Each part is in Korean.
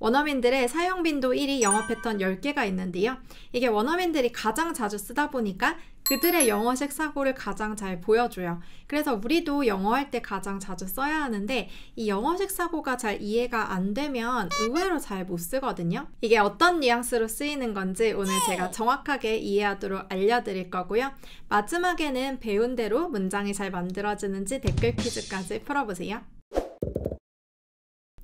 원어민들의 사용 빈도 1위 영어 패턴 10개가 있는데요. 이게 원어민들이 가장 자주 쓰다 보니까 그들의 영어식 사고를 가장 잘 보여줘요. 그래서 우리도 영어할 때 가장 자주 써야 하는데 이 영어식 사고가 잘 이해가 안 되면 의외로 잘 못 쓰거든요. 이게 어떤 뉘앙스로 쓰이는 건지 오늘 제가 정확하게 이해하도록 알려드릴 거고요. 마지막에는 배운 대로 문장이 잘 만들어지는지 댓글 퀴즈까지 풀어보세요.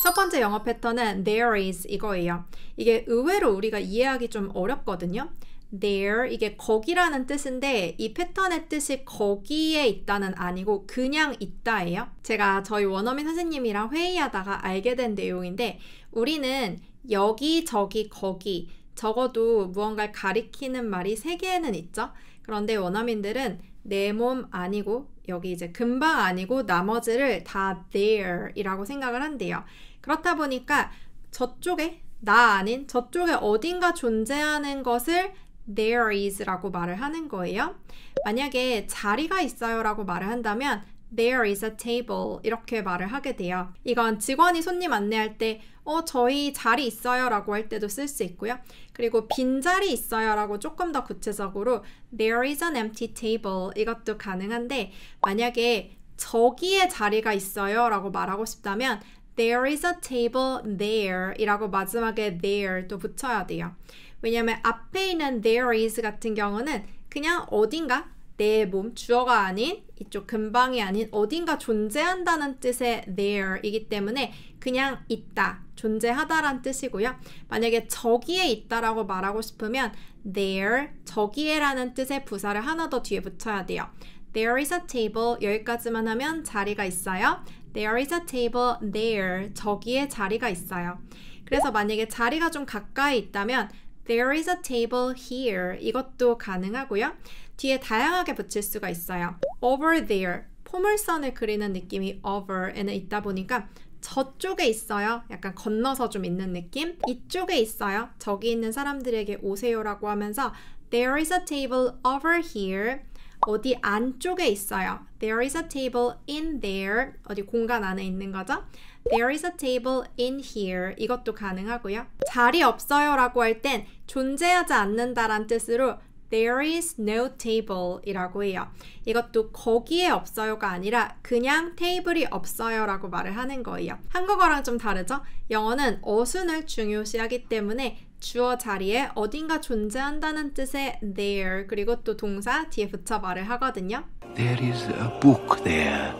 첫 번째 영어 패턴은 there is 이거예요. 이게 의외로 우리가 이해하기 좀 어렵거든요. there 이게 거기라는 뜻인데 이 패턴의 뜻이 거기에 있다는 아니고 그냥 있다예요. 제가 저희 원어민 선생님이랑 회의하다가 알게 된 내용인데 우리는 여기, 저기, 거기 적어도 무언가를 가리키는 말이 3개는 있죠. 그런데 원어민들은 내 몸 아니고 여기 이제 근방 아니고 나머지를 다 there 이라고 생각을 한대요. 그렇다 보니까 저쪽에 나 아닌 저쪽에 어딘가 존재하는 것을 there is 라고 말을 하는 거예요. 만약에 자리가 있어요 라고 말을 한다면 there is a table 이렇게 말을 하게 돼요. 이건 직원이 손님 안내할 때 저희 자리 있어요 라고 할 때도 쓸 수 있고요. 그리고 빈자리 있어요 라고 조금 더 구체적으로 there is an empty table 이것도 가능한데 만약에 저기에 자리가 있어요 라고 말하고 싶다면 there is a table there 이라고 마지막에 there 또 붙여야 돼요. 왜냐면 앞에 있는 there is 같은 경우는 그냥 어딘가 내 몸, 주어가 아닌 이쪽 근방이 아닌 어딘가 존재한다는 뜻의 there 이기 때문에 그냥 있다, 존재하다란 뜻이고요. 만약에 저기에 있다라고 말하고 싶으면 there, 저기에 라는 뜻의 부사를 하나 더 뒤에 붙여야 돼요. There is a table 여기까지만 하면 자리가 있어요. There is a table there 저기에 자리가 있어요. 그래서 만약에 자리가 좀 가까이 있다면 There is a table here 이것도 가능하고요. 뒤에 다양하게 붙일 수가 있어요. Over there 포물선을 그리는 느낌이 over에는 있다 보니까 저쪽에 있어요. 약간 건너서 좀 있는 느낌. 이쪽에 있어요. 저기 있는 사람들에게 오세요라고 하면서 There is a table over here 어디 안쪽에 있어요. There is a table in there 어디 공간 안에 있는 거죠. There is a table in here 이것도 가능하고요. 자리 없어요 라고 할 땐 존재하지 않는다란 뜻으로 There is no table 이라고 해요. 이것도 거기에 없어요가 아니라 그냥 테이블이 없어요 라고 말을 하는 거예요. 한국어랑 좀 다르죠? 영어는 어순을 중요시하기 때문에 주어 자리에 어딘가 존재한다는 뜻의 there 그리고 또 동사 뒤에 붙여 말을 하거든요. There is a book there.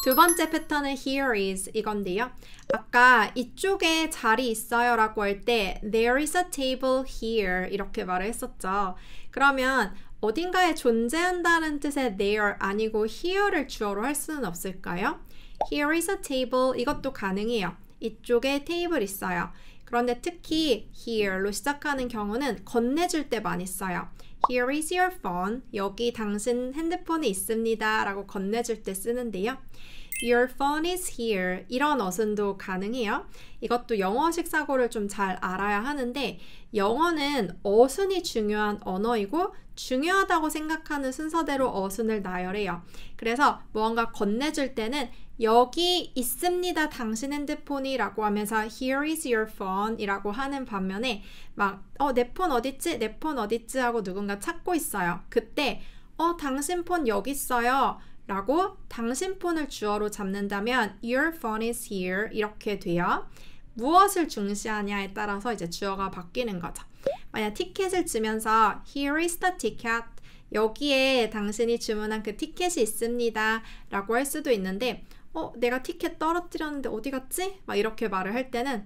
두 번째 패턴은 here is 이건데요. 아까 이쪽에 자리 있어요 라고 할 때 there is a table here 이렇게 말을 했었죠. 그러면 어딘가에 존재한다는 뜻의 there 아니고 here를 주어로 할 수는 없을까요? Here is a table 이것도 가능해요. 이쪽에 테이블 있어요. 그런데 특히 here로 시작하는 경우는 건네줄 때 많이 써요. Here is your phone. 여기 당신 핸드폰이 있습니다. 라고 건네줄 때 쓰는데요. Your phone is here. 이런 어순도 가능해요. 이것도 영어식 사고를 좀 잘 알아야 하는데 영어는 어순이 중요한 언어이고 중요하다고 생각하는 순서대로 어순을 나열해요. 그래서 무언가 건네줄 때는 여기 있습니다. 당신 핸드폰이 라고 하면서 Here is your phone 이라고 하는 반면에 막 내 폰 어딨지? 내 폰 어딨지? 하고 누군가 찾고 있어요. 그때 당신 폰 여기 있어요. 라고 당신 폰을 주어로 잡는다면 Your phone is here 이렇게 돼요. 무엇을 중시하냐에 따라서 이제 주어가 바뀌는 거죠. 만약 티켓을 주면서 Here is the ticket 여기에 당신이 주문한 그 티켓이 있습니다 라고 할 수도 있는데 내가 티켓 떨어뜨렸는데 어디 갔지? 막 이렇게 말을 할 때는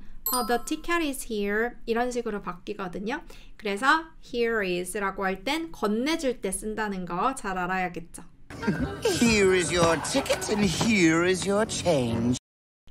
The ticket is here 이런 식으로 바뀌거든요. 그래서 here is 라고 할 땐 건네줄 때 쓴다는 거 잘 알아야겠죠. Here is your ticket and here is your change.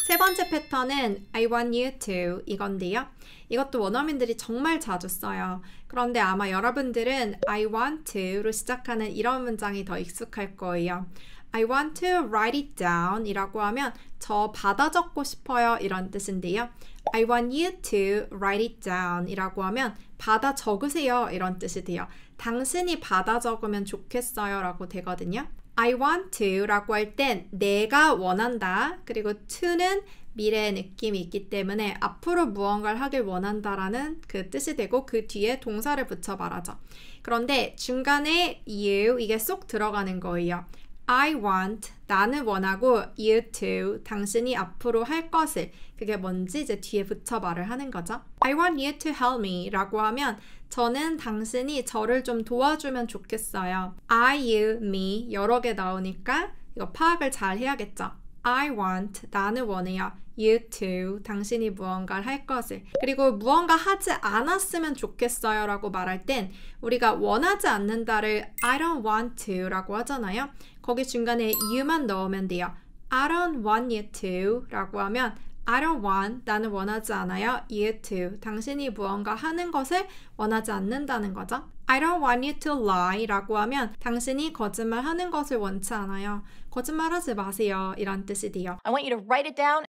세 번째 패턴은 I want you to 이건데요. 이것도 원어민들이 정말 자주 써요. 그런데 아마 여러분들은 I want to로 시작하는 이런 문장이 더 익숙할 거예요. I want to write it down 이라고 하면 저 받아 적고 싶어요 이런 뜻인데요. I want you to write it down 이라고 하면 받아 적으세요 이런 뜻이 돼요. 당신이 받아 적으면 좋겠어요 라고 되거든요. I want to 라고 할 땐 내가 원한다. 그리고 to는 미래의 느낌이 있기 때문에 앞으로 무언가를 하길 원한다라는 그 뜻이 되고 그 뒤에 동사를 붙여 말하죠. 그런데 중간에 you 이게 쏙 들어가는 거예요. I want, 나는 원하고 you to, 당신이 앞으로 할 것을 그게 뭔지 이제 뒤에 붙여 말을 하는 거죠. I want you to help me 라고 하면 저는 당신이 저를 좀 도와주면 좋겠어요. I, you, me 여러 개 나오니까 이거 파악을 잘 해야겠죠. I want, 나는 원해요. You to, 당신이 무언가를 할 것을. 그리고 무언가 하지 않았으면 좋겠어요 라고 말할 땐 우리가 원하지 않는다를 I don't want to 라고 하잖아요. 거기 중간에 you만 넣으면 돼요. I don't want you to 라고 하면 I don't want, 나는 원하지 않아요. You to, 당신이 무언가 하는 것을 원하지 않는다는 거죠. I don't want you to lie 라고 하면 당신이 거짓말 하는 것을 원치 않아요. 거짓말하지 마세요. 이런 뜻이 돼요. I want you to write it down.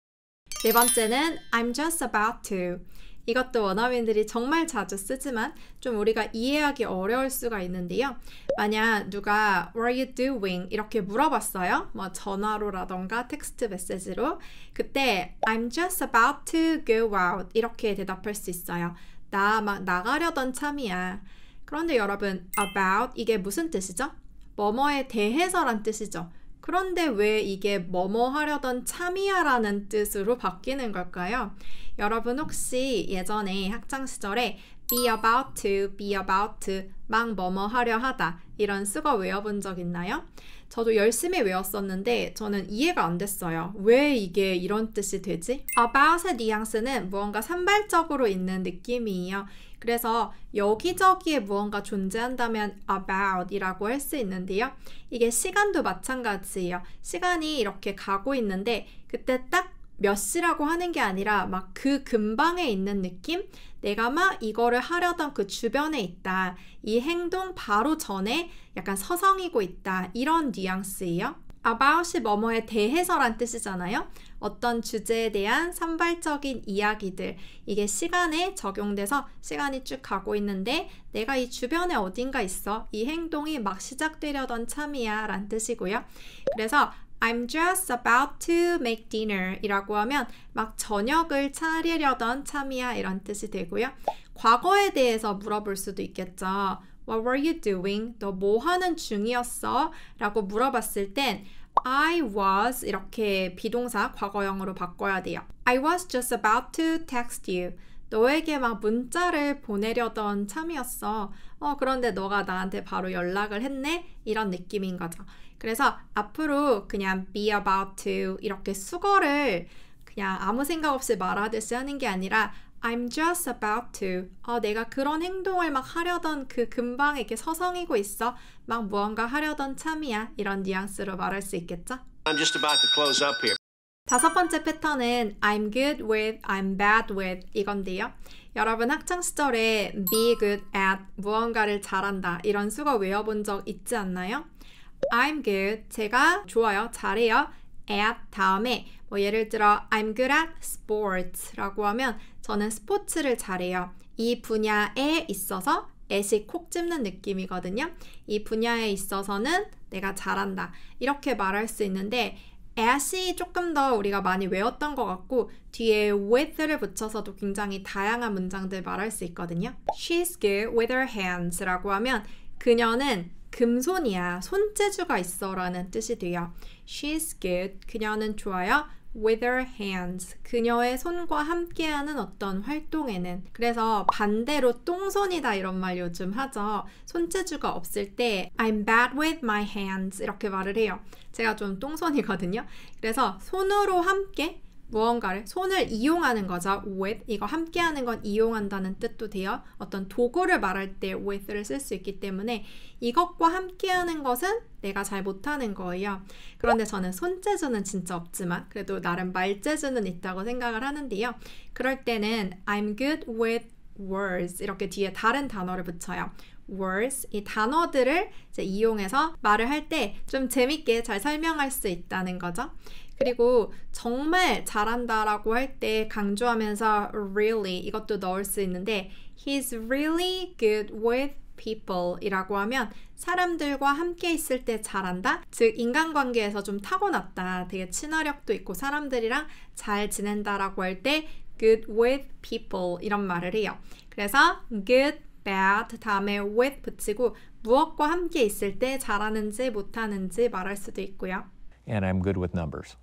네 번째는 I'm just about to. 이것도 원어민들이 정말 자주 쓰지만 좀 우리가 이해하기 어려울 수가 있는데요. 만약 누가 What are you doing? 이렇게 물어봤어요. 뭐 전화로라던가 텍스트 메시지로. 그때 I'm just about to go out 이렇게 대답할 수 있어요. 나 막 나가려던 참이야. 그런데 여러분 about 이게 무슨 뜻이죠? 뭐뭐에 대해서란 뜻이죠. 그런데 왜 이게 뭐뭐 하려던 참이야 라는 뜻으로 바뀌는 걸까요? 여러분 혹시 예전에 학창시절에 be about to 막 뭐뭐 하려 하다 이런 수거 외워본 적 있나요? 저도 열심히 외웠었는데 저는 이해가 안 됐어요. 왜 이게 이런 뜻이 되지? about의 뉘앙스는 무언가 산발적으로 있는 느낌이에요. 그래서 여기저기에 무언가 존재한다면 about 이라고 할 수 있는데요. 이게 시간도 마찬가지예요. 시간이 이렇게 가고 있는데 그때 딱 몇 시라고 하는 게 아니라 막 그 근방에 있는 느낌? 내가 막 이거를 하려던 그 주변에 있다. 이 행동 바로 전에 약간 서성이고 있다. 이런 뉘앙스예요. about이 뭐뭐에 대해서란 뜻이잖아요. 어떤 주제에 대한 산발적인 이야기들. 이게 시간에 적용돼서 시간이 쭉 가고 있는데 내가 이 주변에 어딘가 있어. 이 행동이 막 시작되려던 참이야 라는 뜻이고요. 그래서 I'm just about to make dinner 이라고 하면 막 저녁을 차리려던 참이야 이런 뜻이 되고요. 과거에 대해서 물어볼 수도 있겠죠. What were you doing? 너 뭐 하는 중이었어? 라고 물어봤을 땐 I was 이렇게 비동사 과거형으로 바꿔야 돼요. I was just about to text you. 너에게 막 문자를 보내려던 참이었어. 그런데 너가 나한테 바로 연락을 했네? 이런 느낌인 거죠. 그래서 앞으로 그냥 be about to 이렇게 수거를 그냥 아무 생각 없이 말하듯이 하는 게 아니라 I'm just about to. 내가 그런 행동을 막 하려던 그 근방에 이렇게 서성이고 있어. 막 무언가 하려던 참이야. 이런 뉘앙스로 말할 수 있겠죠? I'm just about to close up here. 다섯 번째 패턴은 I'm good with, I'm bad with 이건데요. 여러분 학창시절에 be good at 무언가를 잘한다 이런 수거 외워본 적 있지 않나요? I'm good, 제가 좋아요, 잘해요. at 다음에 뭐 예를 들어 I'm good at sports 라고 하면 저는 스포츠를 잘해요. 이 분야에 있어서 at이 콕 집는 느낌이거든요. 이 분야에 있어서는 내가 잘한다. 이렇게 말할 수 있는데 at이 조금 더 우리가 많이 외웠던 것 같고 뒤에 with를 붙여서도 굉장히 다양한 문장들 말할 수 있거든요. She's good with her hands 라고 하면 그녀는 금손이야, 손재주가 있어 라는 뜻이 돼요. She's good, 그녀는 좋아요. with her hands, 그녀의 손과 함께하는 어떤 활동에는. 그래서 반대로 똥손이다 이런 말 요즘 하죠. 손재주가 없을 때 I'm bad with my hands 이렇게 말을 해요. 제가 좀 똥손이거든요. 그래서 손으로 함께 무언가를 손을 이용하는 거죠. with 이거 함께하는 건 이용한다는 뜻도 돼요. 어떤 도구를 말할 때 with를 쓸 수 있기 때문에 이것과 함께하는 것은 내가 잘 못하는 거예요. 그런데 저는 손재주는 진짜 없지만 그래도 나름 말재주는 있다고 생각을 하는데요. 그럴 때는 I'm good with words 이렇게 뒤에 다른 단어를 붙여요. words, 이 단어들을 이제 이용해서 말을 할 때 좀 재밌게 잘 설명할 수 있다는 거죠. 그리고 정말 잘한다라고 할 때 강조하면서 really 이것도 넣을 수 있는데 He's really good with people 이라고 하면 사람들과 함께 있을 때 잘한다? 즉 인간관계에서 좀 타고났다. 되게 친화력도 있고 사람들이랑 잘 지낸다라고 할 때 good with people 이런 말을 해요. 그래서 good, bad 다음에 with 붙이고 무엇과 함께 있을 때 잘하는지 못하는지 말할 수도 있고요. And I'm good with numbers.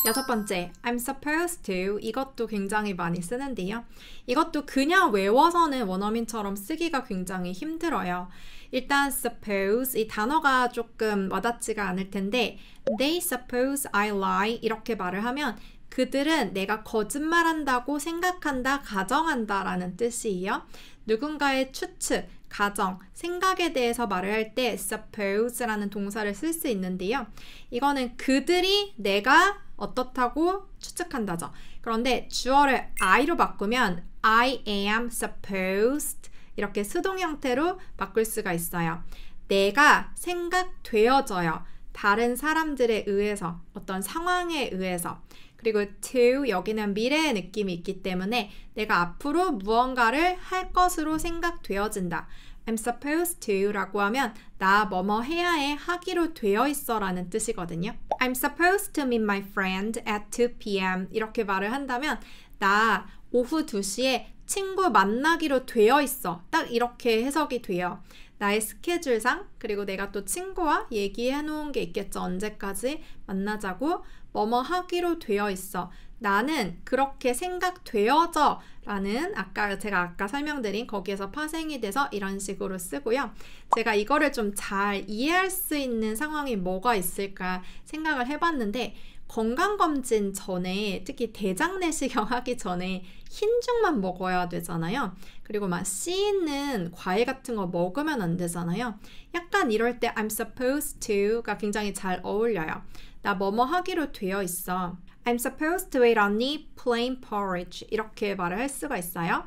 여섯 번째, I'm supposed to 이것도 굉장히 많이 쓰는데요. 이것도 그냥 외워서는 원어민처럼 쓰기가 굉장히 힘들어요. 일단 suppose 이 단어가 조금 와닿지가 않을 텐데 They suppose I lie 이렇게 말을 하면 그들은 내가 거짓말한다고 생각한다, 가정한다 라는 뜻이에요. 누군가의 추측, 가정, 생각에 대해서 말을 할 때 suppose라는 동사를 쓸 수 있는데요. 이거는 그들이 내가 어떻다고 추측한다죠. 그런데 주어를 I로 바꾸면 I am supposed 이렇게 수동 형태로 바꿀 수가 있어요. 내가 생각되어져요. 다른 사람들에 의해서, 어떤 상황에 의해서. 그리고 to 여기는 미래의 느낌이 있기 때문에 내가 앞으로 무언가를 할 것으로 생각되어진다. I'm supposed to 라고 하면 나 뭐뭐 해야 해, 하기로 되어 있어 라는 뜻이거든요. I'm supposed to meet my friend at 2 p.m. 이렇게 말을 한다면 나 오후 2시에 친구 만나기로 되어 있어. 딱 이렇게 해석이 돼요. 나의 스케줄상 그리고 내가 또 친구와 얘기해 놓은 게 있겠죠. 언제까지 만나자고 뭐뭐 하기로 되어 있어. 나는 그렇게 생각되어져 라는 제가 아까 설명드린 거기에서 파생이 돼서 이런 식으로 쓰고요. 제가 이거를 좀 잘 이해할 수 있는 상황이 뭐가 있을까 생각을 해봤는데 건강검진 전에 특히 대장 내시경 하기 전에 흰죽만 먹어야 되잖아요. 그리고 막 씨 있는 과일 같은 거 먹으면 안 되잖아요. 약간 이럴 때 I'm supposed to가 굉장히 잘 어울려요. 나 뭐뭐 하기로 되어 있어. I'm supposed to eat only plain porridge 이렇게 말을 할 수가 있어요.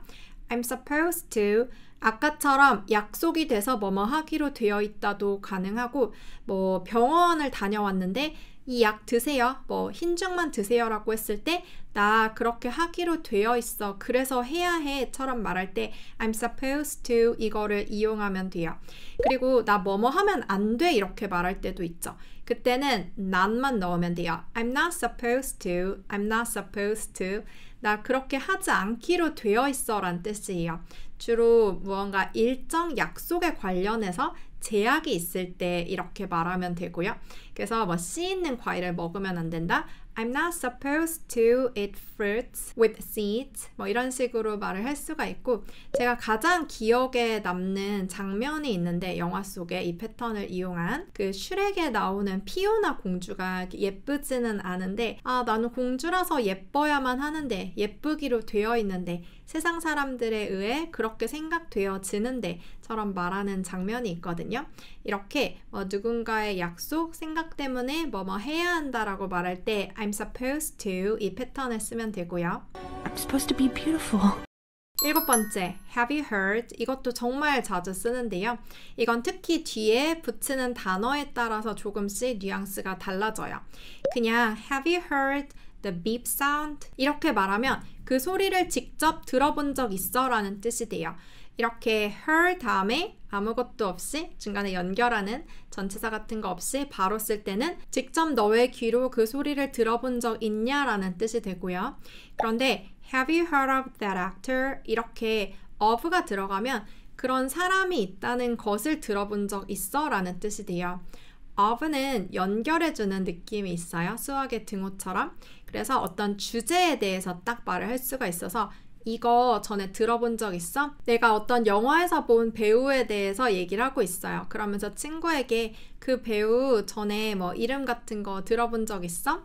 I'm supposed to 아까처럼 약속이 돼서 뭐뭐 하기로 되어 있다도 가능하고 뭐 병원을 다녀왔는데 이 약 드세요. 뭐 흰죽만 드세요라고 했을 때 나 그렇게 하기로 되어 있어. 그래서 해야 해처럼 말할 때 I'm supposed to 이거를 이용하면 돼요. 그리고 나 뭐뭐 하면 안 돼 이렇게 말할 때도 있죠. 그때는 not만 넣으면 돼요. I'm not supposed to. I'm not supposed to. 나 그렇게 하지 않기로 되어 있어 란 뜻이에요. 주로 무언가 일정 약속에 관련해서 제약이 있을 때 이렇게 말하면 되고요. 그래서 뭐 씨 있는 과일을 먹으면 안 된다. I'm not supposed to eat fruits with seeds. 뭐 이런 식으로 말을 할 수가 있고 제가 가장 기억에 남는 장면이 있는데 영화 속에 이 패턴을 이용한 그 슈렉에 나오는 피오나 공주가 예쁘지는 않은데 나는 공주라서 예뻐야만 하는데 예쁘기로 되어 있는데 세상 사람들에 의해 그렇게 생각되어지는데 처럼 말하는 장면이 있거든요. 이렇게 누군가의 약속, 생각 때문에 뭐뭐 해야 한다라고 말할 때 I'm supposed to 이 패턴을 쓰면 되고요. I'm supposed to be beautiful. 일곱 번째, have you heard? 이것도 정말 자주 쓰는데요. 이건 특히 뒤에 붙이는 단어에 따라서 조금씩 뉘앙스가 달라져요. 그냥 have you heard the beep sound? 이렇게 말하면 그 소리를 직접 들어본 적 있어? 라는 뜻이 돼요. 이렇게 her 다음에 아무것도 없이 중간에 연결하는 전치사 같은 거 없이 바로 쓸 때는 직접 너의 귀로 그 소리를 들어본 적 있냐? 라는 뜻이 되고요. 그런데 have you heard of that actor? 이렇게 of가 들어가면 그런 사람이 있다는 것을 들어본 적 있어? 라는 뜻이 돼요. of는 연결해주는 느낌이 있어요. 수학의 등호처럼. 그래서 어떤 주제에 대해서 딱 말을 할 수가 있어서 이거 전에 들어본 적 있어? 내가 어떤 영화에서 본 배우에 대해서 얘기를 하고 있어요. 그러면서 친구에게 그 배우 전에 뭐 이름 같은 거 들어본 적 있어?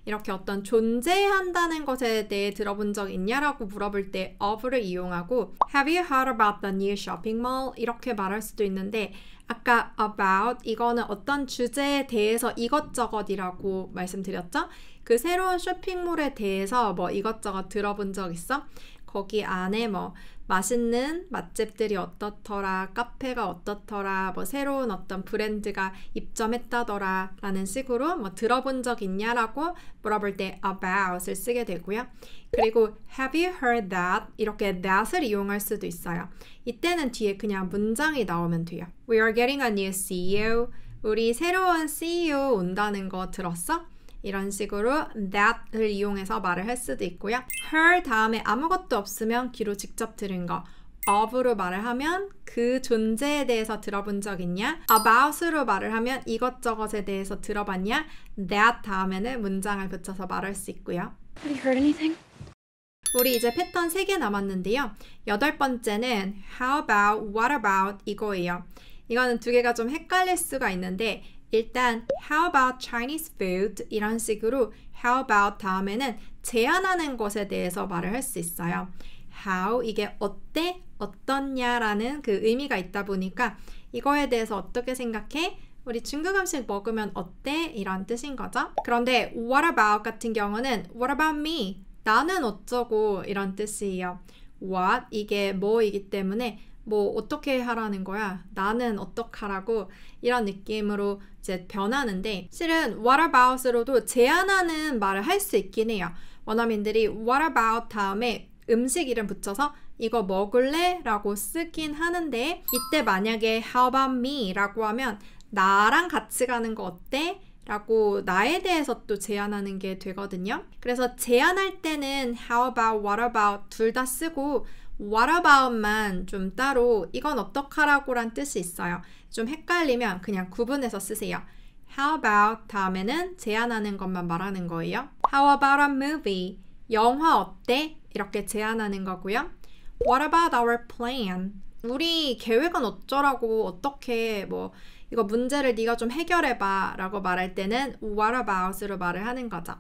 이렇게 어떤 존재한다는 것에 대해 들어본 적 있냐라고 물어볼 때 of를 이용하고 Have you heard about the new shopping mall? 이렇게 말할 수도 있는데 아까 about 이거는 어떤 주제에 대해서 이것저것이라고 말씀드렸죠? 그 새로운 쇼핑몰에 대해서 뭐 이것저것 들어본 적 있어? 거기 안에 뭐 맛있는 맛집들이 어떻더라, 카페가 어떻더라, 뭐 새로운 어떤 브랜드가 입점했다더라 라는 식으로 뭐 들어본 적 있냐라고 물어볼 때 about을 쓰게 되고요. 그리고 have you heard that? 이렇게 that을 이용할 수도 있어요. 이때는 뒤에 그냥 문장이 나오면 돼요. We are getting a new CEO. 우리 새로운 CEO 온다는 거 들었어? 이런 식으로 that을 이용해서 말을 할 수도 있고요. her 다음에 아무것도 없으면 귀로 직접 들은 거. of로 말을 하면 그 존재에 대해서 들어본 적 있냐? about으로 말을 하면 이것저것에 대해서 들어봤냐? that 다음에는 문장을 붙여서 말할 수 있고요. Have you heard anything? 우리 이제 패턴 3개 남았는데요. 8번째는 how about, what about 이거예요. 이거는 2개가 좀 헷갈릴 수가 있는데 일단 how about Chinese food 이런 식으로 how about 다음에는 제안하는 것에 대해서 말을 할 수 있어요. how 이게 어때? 어떻냐라는 그 의미가 있다 보니까 이거에 대해서 어떻게 생각해? 우리 중국 음식 먹으면 어때? 이런 뜻인 거죠. 그런데 what about 같은 경우는 what about me? 나는 어쩌고 이런 뜻이에요. what 이게 뭐이기 때문에 뭐 어떻게 하라는 거야? 나는 어떡하라고 이런 느낌으로 이제 변하는데 실은 what about으로도 제안하는 말을 할 수 있긴 해요. 원어민들이 what about 다음에 음식 이름 붙여서 이거 먹을래? 라고 쓰긴 하는데 이때 만약에 how about me? 라고 하면 나랑 같이 가는 거 어때? 라고 나에 대해서 또 제안하는 게 되거든요. 그래서 제안할 때는 how about, what about 둘 다 쓰고 what about만 좀 따로 이건 어떡하라고 란 뜻이 있어요. 좀 헷갈리면 그냥 구분해서 쓰세요. How about 다음에는 제안하는 것만 말하는 거예요. How about a movie? 영화 어때? 이렇게 제안하는 거고요. What about our plan? 우리 계획은 어쩌라고 어떻게 뭐 이거 문제를 네가 좀 해결해봐 라고 말할 때는 what about으로 말을 하는 거죠.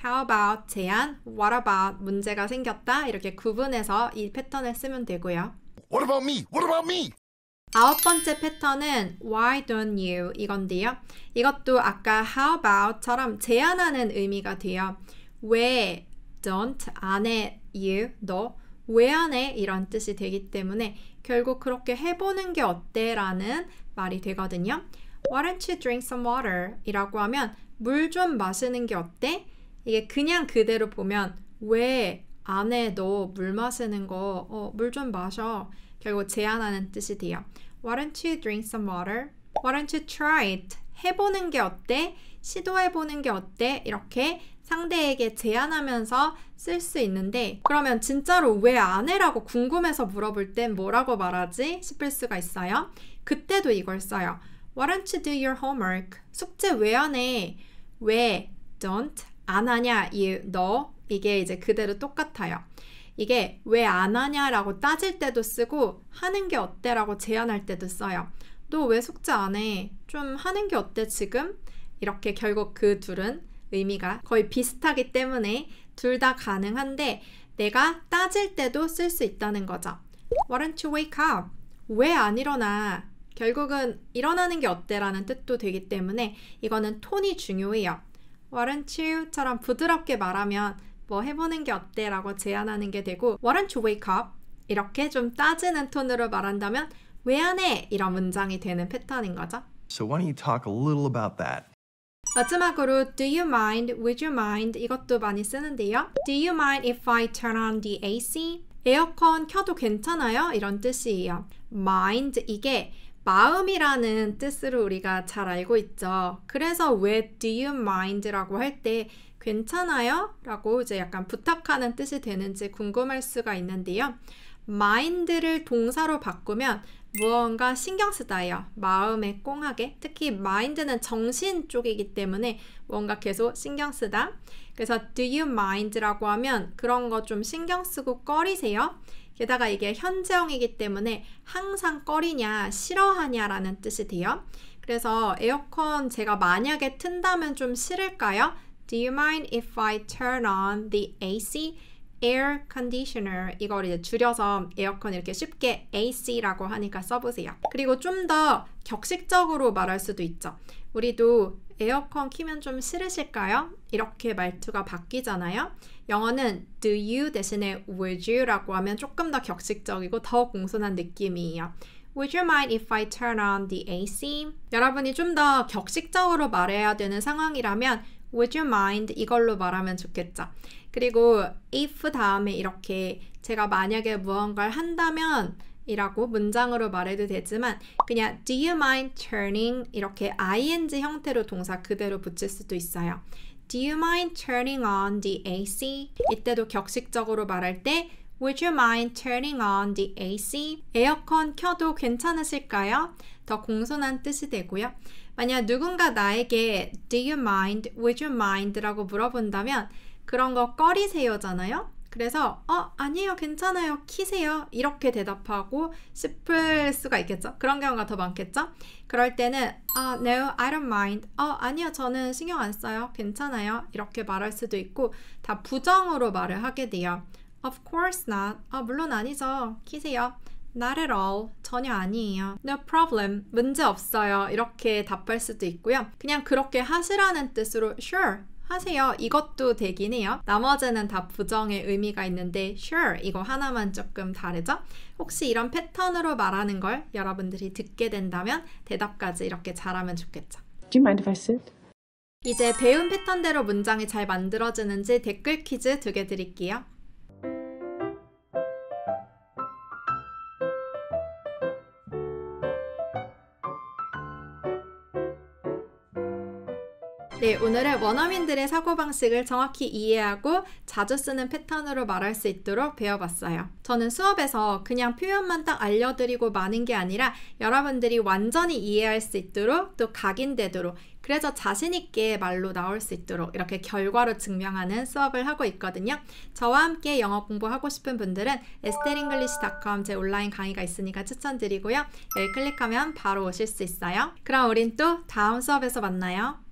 How about 제안, what about 문제가 생겼다 이렇게 구분해서 이 패턴을 쓰면 되고요. What about me? What about me? 9번째 패턴은 why don't you 이건데요. 이것도 아까 how about처럼 제안하는 의미가 돼요. 왜 don't 안 해 you 너 왜 안 해? 이런 뜻이 되기 때문에 결국 그렇게 해보는 게 어때? 라는 말이 되거든요. Why don't you drink some water? 이라고 하면 물 좀 마시는 게 어때? 이게 그냥 그대로 보면 왜 안 해? 너 물 마시는 거 물 좀 마셔. 결국 제안하는 뜻이 돼요. Why don't you drink some water? Why don't you try it? 해보는 게 어때? 시도해보는 게 어때? 이렇게 상대에게 제안하면서 쓸 수 있는데 그러면 진짜로 왜 안 해라고 궁금해서 물어볼 땐 뭐라고 말하지? 싶을 수가 있어요. 그때도 이걸 써요. Why don't you do your homework? 숙제 왜 안 해? 왜 don't 안 하냐? you 너 이게 이제 그대로 똑같아요. 이게 왜 안 하냐라고 따질 때도 쓰고 하는 게 어때라고 제안할 때도 써요. 너 왜 숙제 안 해? 좀 하는 게 어때 지금? 이렇게 결국 그 둘은 의미가 거의 비슷하기 때문에 둘 다 가능한데 내가 따질 때도 쓸 수 있다는 거죠. Why don't you wake up? 왜 안 일어나? 결국은 일어나는 게 어때? 라는 뜻도 되기 때문에 이거는 톤이 중요해요. Why don't you?처럼 부드럽게 말하면 뭐 해보는 게 어때? 라고 제안하는 게 되고 Why don't you wake up? 이렇게 좀 따지는 톤으로 말한다면 왜 안 해? 이런 문장이 되는 패턴인 거죠. So why don't you talk a little about that? 마지막으로 do you mind, would you mind 이것도 많이 쓰는데요. Do you mind if I turn on the AC? 에어컨 켜도 괜찮아요? 이런 뜻이에요. mind 이게 마음이라는 뜻으로 우리가 잘 알고 있죠. 그래서 왜 do you mind라고 할 때 괜찮아요? 라고 이제 약간 부탁하는 뜻이 되는지 궁금할 수가 있는데요. mind를 동사로 바꾸면 무언가 신경 쓰다예요. 마음에 꽁하게. 특히 mind는 정신 쪽이기 때문에 뭔가 계속 신경 쓰다. 그래서 do you mind라고 하면 그런 거 좀 신경 쓰고 꺼리세요? 게다가 이게 현재형이기 때문에 항상 꺼리냐, 싫어하냐라는 뜻이 돼요. 그래서 에어컨 제가 만약에 튼다면 좀 싫을까요? Do you mind if I turn on the AC? air conditioner 이걸 이제 줄여서 에어컨 이렇게 쉽게 AC라고 하니까 써보세요. 그리고 좀 더 격식적으로 말할 수도 있죠. 우리도 에어컨 키면 좀 싫으실까요? 이렇게 말투가 바뀌잖아요. 영어는 do you 대신에 would you라고 하면 조금 더 격식적이고 더 공손한 느낌이에요. Would you mind if I turn on the AC? 여러분이 좀 더 격식적으로 말해야 되는 상황이라면 Would you mind? 이걸로 말하면 좋겠죠. 그리고 if 다음에 이렇게 제가 만약에 무언가를 한다면 이라고 문장으로 말해도 되지만 그냥 do you mind turning 이렇게 ing 형태로 동사 그대로 붙일 수도 있어요. Do you mind turning on the AC? 이때도 격식적으로 말할 때 Would you mind turning on the AC? 에어컨 켜도 괜찮으실까요? 더 공손한 뜻이 되고요. 만약 누군가 나에게 Do you mind? Would you mind? 라고 물어본다면 그런 거 꺼리세요잖아요. 그래서 아니에요, 괜찮아요, 키세요 이렇게 대답하고 싶을 수가 있겠죠. 그런 경우가 더 많겠죠. 그럴 때는 No, I don't mind. 아니요, 저는 신경 안 써요, 괜찮아요 이렇게 말할 수도 있고 다 부정으로 말을 하게 돼요. Of course not. 물론 아니죠, 키세요. Not at all. 전혀 아니에요. No problem. 문제 없어요. 이렇게 답할 수도 있고요. 그냥 그렇게 하시라는 뜻으로 Sure. 하세요. 이것도 되긴 해요. 나머지는 다 부정의 의미가 있는데 sure 이거 하나만 조금 다르죠? 혹시 이런 패턴으로 말하는 걸 여러분들이 듣게 된다면 대답까지 이렇게 잘하면 좋겠죠. Do you mind if I sit? 이제 배운 패턴대로 문장이 잘 만들어지는지 댓글 퀴즈 2개 드릴게요. 네, 오늘은 원어민들의 사고방식을 정확히 이해하고 자주 쓰는 패턴으로 말할 수 있도록 배워봤어요. 저는 수업에서 그냥 표현만 딱 알려드리고 마는 게 아니라 여러분들이 완전히 이해할 수 있도록 또 각인되도록 그래서 자신있게 말로 나올 수 있도록 이렇게 결과로 증명하는 수업을 하고 있거든요. 저와 함께 영어 공부하고 싶은 분들은 esteringlish.com 제 온라인 강의가 있으니까 추천드리고요. 여기 클릭하면 바로 오실 수 있어요. 그럼 우린 또 다음 수업에서 만나요.